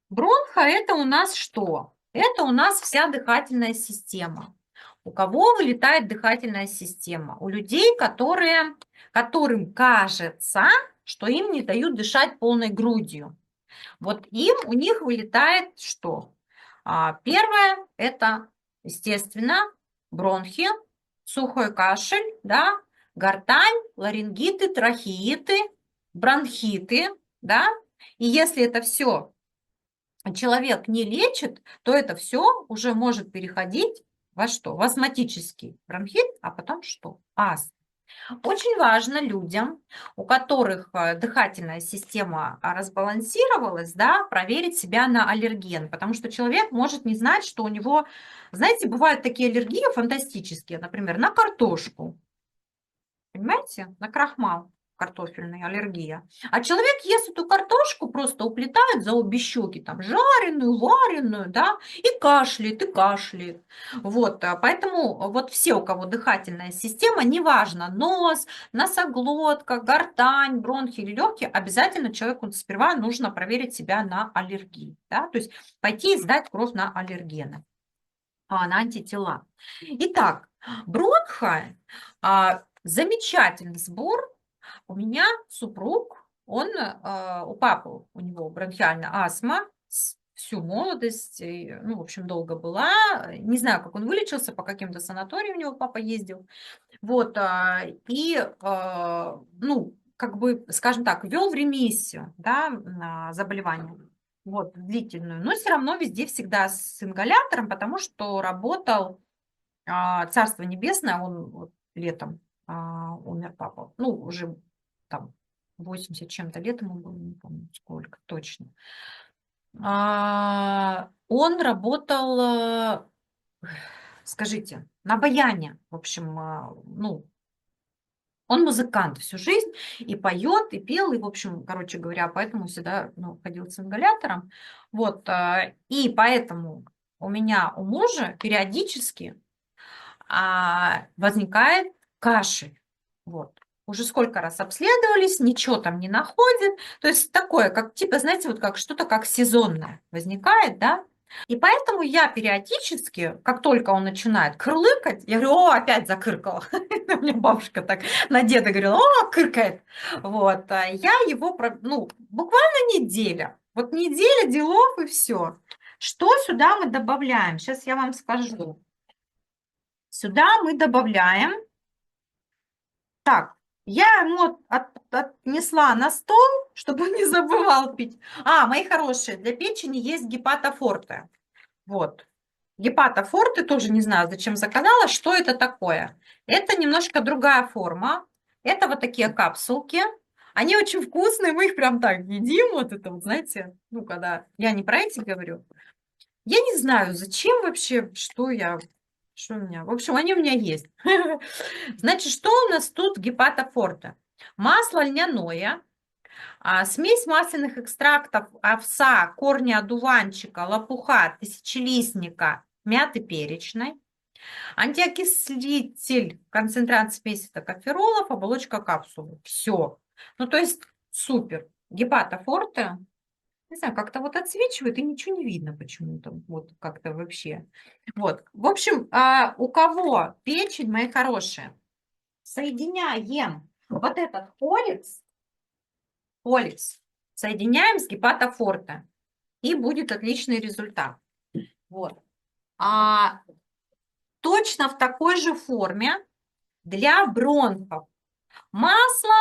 Бронха– это у нас что? Это у нас вся дыхательная система. У кого вылетает дыхательная система? У людей, которым кажется, что им не дают дышать полной грудью. Вот у них вылетает что? Первое– это, естественно, бронхи, сухой кашель, да, гортань, ларингиты, трахеиты, бронхиты, да. И если это все человек не лечит, то это все уже может переходить во что? В астматический бронхит, а потом что? Астма. Очень важно людям, у которых дыхательная система разбалансировалась, да, проверить себя на аллерген, потому что человек может не знать, что у него, знаете, бывают такие аллергии фантастические, например, на картошку, понимаете, на крахмал картофельный, аллергия. А человек ест эту картошку, просто уплетает за обе щеки, там, жареную, вареную, да, и кашляет, и кашляет. Вот, поэтому вот все, у кого дыхательная система, неважно, нос, носоглотка, гортань, бронхи или легкие, обязательно человеку сперва нужно проверить себя на аллергии, да, то есть пойти и сдать кровь на аллергены, на антитела. Итак, бронха, замечательный сбор. У меня супруг, у папы у него бронхиальная астма всю молодость, ну, в общем, долго была. Не знаю, как он вылечился, по каким-то санаториям у него папа ездил. Вот, ну, как бы, скажем так, вел в ремиссию, да, заболевание, вот, длительную, но все равно везде всегда с ингалятором, потому что работал, Царство Небесное, он вот летом умер папа, ну, уже там 80 чем-то лет ему было, не помню сколько точно. Он работал, скажите, на баяне, в общем, ну, он музыкант всю жизнь и поет, и пел, и, в общем, короче говоря, поэтому всегда, ну, ходил с ингалятором. Вот, и поэтому у мужа периодически возникает кашель. Вот. Уже сколько раз обследовались, ничего там не находят. То есть такое, как типа, знаете, вот как что-то как сезонное возникает, да? И поэтому я периодически, как только он начинает кырлыкать, я говорю, о, опять закыркал. У меня бабушка так на деда говорила, о, кыркает. Вот, я его, ну, буквально неделя. Вот неделя делов и все. Что сюда мы добавляем? Сейчас я вам скажу. Сюда мы добавляем. Так, я ему отнесла на стол, чтобы он не забывал пить. Мои хорошие, для печени есть гепатофорте. Вот. Гепатофорте тоже не знаю, зачем заказала. Что это такое? Это немножко другая форма. Это вот такие капсулки. Они очень вкусные, мы их прям так едим. Вот это вот, знаете, ну, когда я не про эти говорю. Я не знаю, зачем вообще, что у меня. В общем, они у меня есть. Значит, что у нас тут гепатофорте? Масло льняное, смесь масляных экстрактов овса, корня одуванчика, лопуха, тысячелистника, мяты перечной, антиокислитель, концентрат смеси токоферолов, оболочка капсулы. Все. Ну, то есть супер. Гепатофорте, не знаю, как-то вот отсвечивает и ничего не видно почему-то. Вот как-то вообще. Вот. В общем, у кого печень, мои хорошие, соединяем вот этот поликс, соединяем с гепатофорте, и будет отличный результат. Вот. А точно в такой же форме для бронхов масло,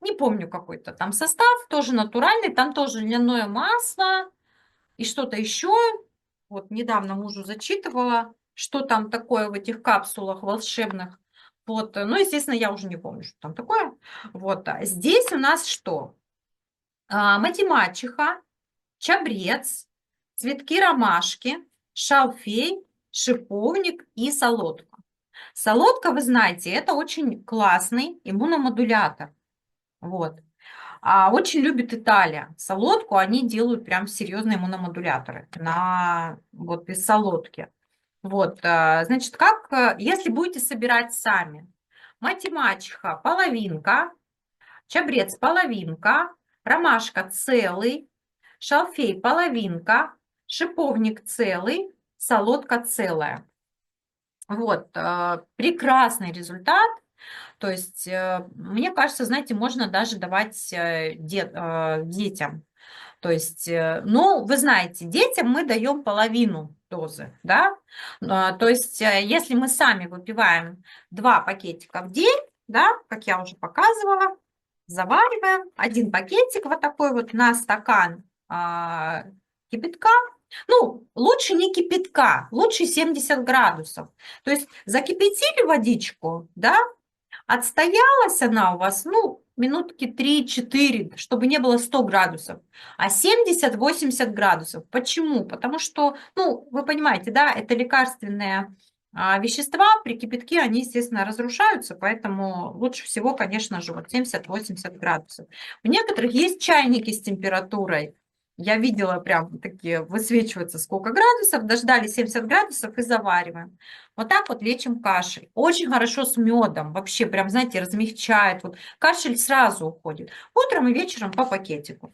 не помню какой-то там состав, тоже натуральный, там тоже льняное масло и что-то еще. Вот недавно мужу зачитывала, что там такое в этих капсулах волшебных. Вот, ну, естественно, я уже не помню, что там такое. Вот, здесь у нас что? Мать-мачеха, чабрец, цветки ромашки, шалфей, шиповник и солодка. Солодка, вы знаете, это очень классный иммуномодулятор. Вот. Очень любит Италия. Солодку они делают прям серьезные иммуномодуляторы вот из солодки. Вот, значит, если будете собирать сами, мать-мачеха половинка, чабрец половинка, ромашка целый, шалфей половинка, шиповник целый, солодка целая. Вот, прекрасный результат. То есть, мне кажется, знаете, можно даже давать детям. То есть, ну, вы знаете, детям мы даем половину дозы, да. То есть, если мы сами выпиваем 2 пакетика в день, да, как я уже показывала, завариваем один пакетик вот такой вот на стакан кипятка. Ну, лучше не кипятка, лучше 70 градусов. То есть закипятили водичку, да, отстоялась она у вас, ну, минутки 3-4, чтобы не было 100 градусов, а 70-80 градусов. Почему? Потому что, ну, вы понимаете, да, это лекарственные вещества, при кипятке они, естественно, разрушаются, поэтому лучше всего, конечно же, вот 70-80 градусов. У некоторых есть чайники с температурой. Я видела прям такие высвечиваются сколько градусов, дождали 70 градусов и завариваем. Вот так вот лечим кашель. Очень хорошо с медом. Вообще, прям, знаете, размягчает. Вот кашель сразу уходит. Утром и вечером по пакетику.